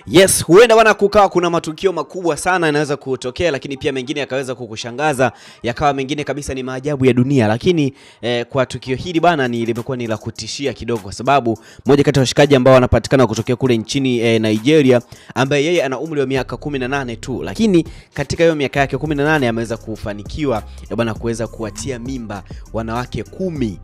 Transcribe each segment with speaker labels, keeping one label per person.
Speaker 1: Yes, huenda bwana kukawa kuna matukio makubwa sana yanaweza kutokea, lakini pia mengine yakaweza kukushangaza, yakawa mengine kabisa ni maajabu ya dunia. Lakini kwa tukio hili bwana limekuwa ni la kutishia kidogo, kwa sababu mmoja kati ya washikaji ambao wanapatikana kutokea kule nchini Nigeria, ambaye yeye ana umri wa miaka 18 tu, lakini katika hiyo miaka yake 18 ameweza kufanikiwa bwana kuweza kuwatia mimba wanawake 10.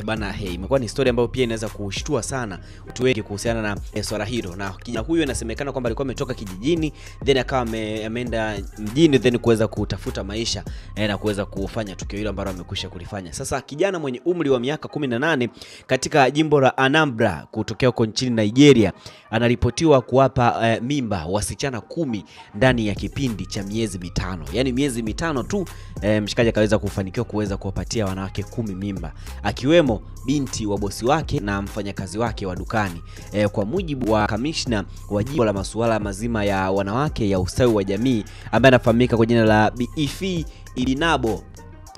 Speaker 1: Bwana imekuwa ni story ambayo pia inaweza kushtua sana watu wengi kuhusiana na swala hilo. Na huyu inasemekana kwamba alikuwa ametoka kijijini then akawa ameenda mjini then kuweza kutafuta maisha na kuweza kufanya tukio hilo ambalo amekwisha kulifanya. Sasa kijana mwenye umri wa miaka 18 katika jimbo la Anambra kutokea huko nchini Nigeria anaripotiwa kuwapa mimba wasichana 10 ndani ya kipindi cha miezi mitano. Yaani miezi mitano tu mshikaji akaweza kufanikiwa kuweza kuwapatia wanawake 10 mimba, akiwemo binti wa bosi wake na mfanyakazi wake wa dukani. Kwa mujibu wa kamishna wa jimbo la masuala mazima ya wanawake ya ustawi wa jamii ambaye anafahamika kwa jina la Ifi Ilinabo,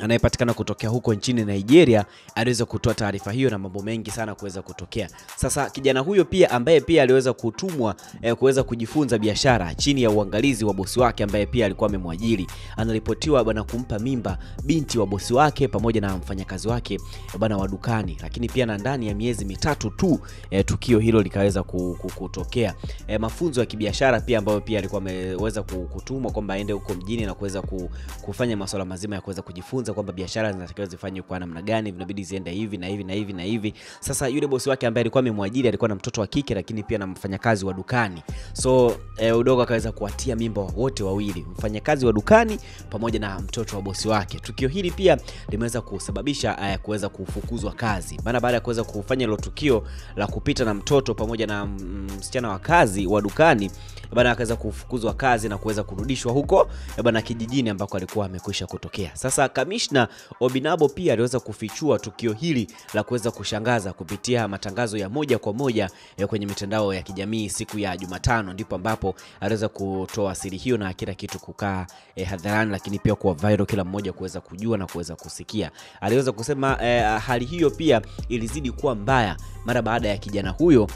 Speaker 1: anayepatikana kutokea huko nchini Nigeria, aliweza kutoa taarifa hiyo na mambo mengi sana kuweza kutokea. Sasa kijana huyo pia ambaye pia aliweza kutumwa kuweza kujifunza biashara chini ya uangalizi wa bosi wake ambaye pia alikuwa amemwajiri, anaripotiwa bwana kumpa mimba binti wa bosi wake pamoja na mfanyakazi wake bwana wa dukani. Lakini pia na ndani ya miezi mitatu tu tukio hilo likaweza kutokea. Mafunzo ya kibiashara pia ambayo pia alikuwa ameweza kutumwa kwamba aende huko mjini na kuweza kufanya masuala mazima ya kuweza kujifunza kwamba biashara zinatakiwa zifanywe kwa namna gani, vinabidi ziende hivi na hivi na hivi na hivi. Sasa yule bosi wake ambaye alikuwa amemwajiri alikuwa na mtoto wa kike lakini pia na mfanyakazi wa dukani. So udogo akaweza kuwatia mimba wote wawili, mfanyakazi wa dukani pamoja na mtoto wa bosi wake. Tukio hili pia limeweza kusababisha kuweza kufukuzwa kazi. Baada ya kuweza kufanya hilo tukio la kupita na mtoto pamoja na msichana wa kazi wa dukani, akaweza kufukuzwa kazi na kuweza kurudishwa huko kijijini ambako alikuwa amekwisha kutokea. Sasa kamishna Obinabo pia aliweza kufichua tukio hili la kuweza kushangaza kupitia matangazo ya moja kwa moja kwenye mitandao ya kijamii siku ya Jumatano, ndipo ambapo aliweza kutoa siri hiyo na kila kitu kukaa hadharani, lakini pia kwa viral kila mmoja kuweza kujua na kuweza kusikia. Aliweza kusema hali hiyo pia ilizidi kuwa mbaya mara baada ya kijana huyo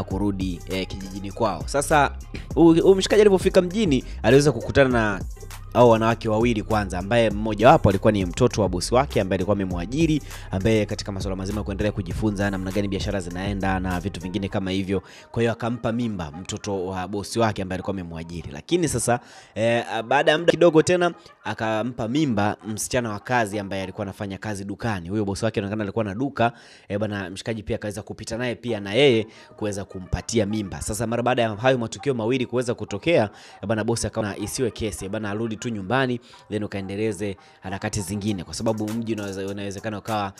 Speaker 1: kurudi kijijini kwao. Sasa mshikaji alipofika mjini aliweza kukutana na wanawake wawili kwanza, ambaye mmoja wapo alikuwa ni mtoto wa bosi wake ambaye alikuwa amemwajiri, ambaye katika masuala mazima kuendelea kujifunza namna gani biashara zinaenda na vitu vingine kama hivyo. Kwa hiyo akampa mimba mtoto wa bosi wake ambaye alikuwa amemwajiri. Lakini sasa baada ya muda kidogo tena akampa mimba msichana wa kazi ambaye alikuwa anafanya kazi dukani. Huyo bosi wake anaonekana alikuwa na duka mshikaji pia akaweza kupita naye pia na yeye kuweza kumpatia mimba. Sasa mara baada ya hayo matukio mawili kuweza kutokea bosi akaona isiwe kesi arudi tu nyumbani then ukaendeleze harakati zingine, kwa sababu mji unawezekana ukawa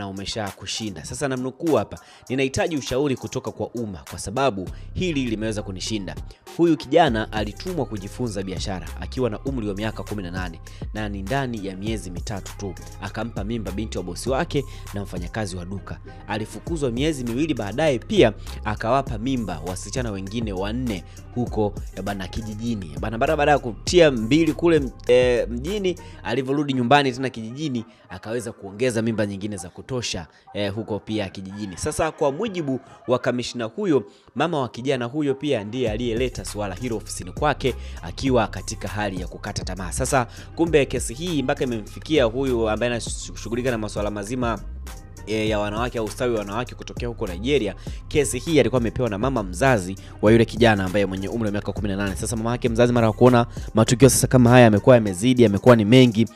Speaker 1: umesha kushinda. Sasa namnukuu hapa: ninahitaji ushauri kutoka kwa umma kwa sababu hili limeweza kunishinda. Huyu kijana alitumwa kujifunza biashara akiwa na umri wa miaka 18 na ni ndani ya miezi mitatu tu akampa mimba binti wa bosi wake na mfanyakazi wa duka. Alifukuzwa miezi miwili baadaye pia akawapa mimba wasichana wengine 4 huko kijijini. Baada ya kutia 2 kule mjini, alivyorudi nyumbani tena kijijini akaweza kuongeza mimba nyingine za kutosha huko pia kijijini. Sasa kwa mujibu wa kamishna huyo, mama wa kijana huyo pia ndiye aliyeleta swala hilo ofisini kwake akiwa katika hali ya kukata tamaa. Sasa kumbe kesi hii mpaka imemfikia huyu ambaye anashughulika na masuala mazima ya wanawake au ustawi wa wanawake kutokea huko Nigeria. Kesi hii alikuwa amepewa na mama mzazi wa yule kijana ambaye mwenye umri wa miaka 18. Sasa mama yake mzazi mara kuona matukio sasa kama haya yamekuwa yamezidi, yamekuwa ni mengi,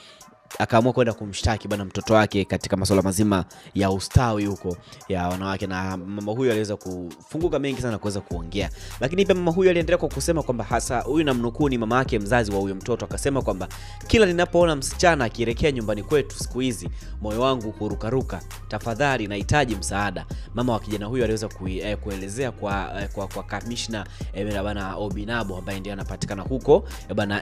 Speaker 1: akaamua kwenda kumshtaki mtoto wake katika masuala mazima ya ustawi huko ya wanawake. Na mama huyu aliweza kufunguka mengi sana kuweza kuongea. Lakini pia mama huyu aliendelea kwa kusema kwamba hasa huyu namnukuu ni mama yake mzazi wa huyo mtoto, akasema kwamba kila ninapoona msichana akielekea nyumbani kwetu siku hizi moyo wangu hurukaruka, tafadhali nahitaji msaada. Mama wa kijana huyu aliweza kuelezea kwa kamishna Obinabo ambaye ndiye anapatikana huko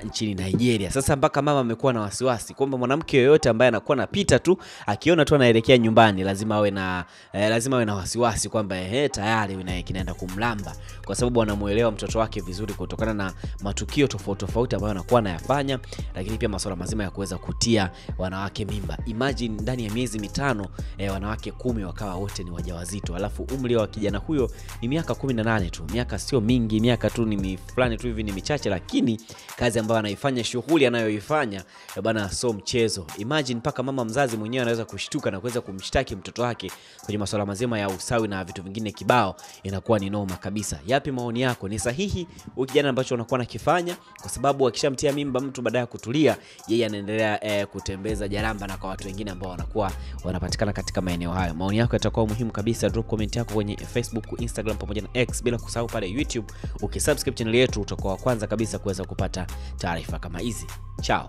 Speaker 1: nchini Nigeria. Sasa mpaka mama amekuwa na wasiwasi kwamba mwanamke yoyote ambaye anakuwa anapita tu akiona tu anaelekea nyumbani lazima awe na wasiwasi kwamba tayari kinaenda kumlamba, kwa sababu anamuelewa mtoto wake vizuri kutokana na matukio tofauti ambayo anakuwa anayafanya, lakini pia masuala mazima ya kuweza kutia wanawake mimba. Imagine ndani ya miezi 5 wanawake 10 wakawa wote ni wajawazito, alafu umri wa kijana huyo ni miaka 18 tu. Miaka sio mingi, miaka tu ni fulani tu hivi, ni michache, lakini kazi ambayo anaifanya, shughuli anayoifanya bana sio mchezo. Imagine mpaka mama mzazi mwenyewe anaweza kushtuka na kuweza kumshtaki mtoto wake kwenye masuala mazima ya usawi na vitu vingine kibao. Inakuwa ni noma kabisa. Yapi maoni yako? Ni sahihi kijana ambacho anakuwa anakifanya? Kwa sababu akishamtia mimba mtu baadaye kutulia, yeye anaendelea kutembeza jaramba na kwa watu wengine ambao wanakuwa wanapatikana katika maeneo hayo. Maoni yako yatakuwa muhimu kabisa. Drop comment yako kwenye Facebook, Instagram pamoja na X, bila kusahau pale YouTube. Ukisubscribe channel yetu utakuwa wa kwanza kabisa kuweza kupata taarifa kama hizi. Ciao.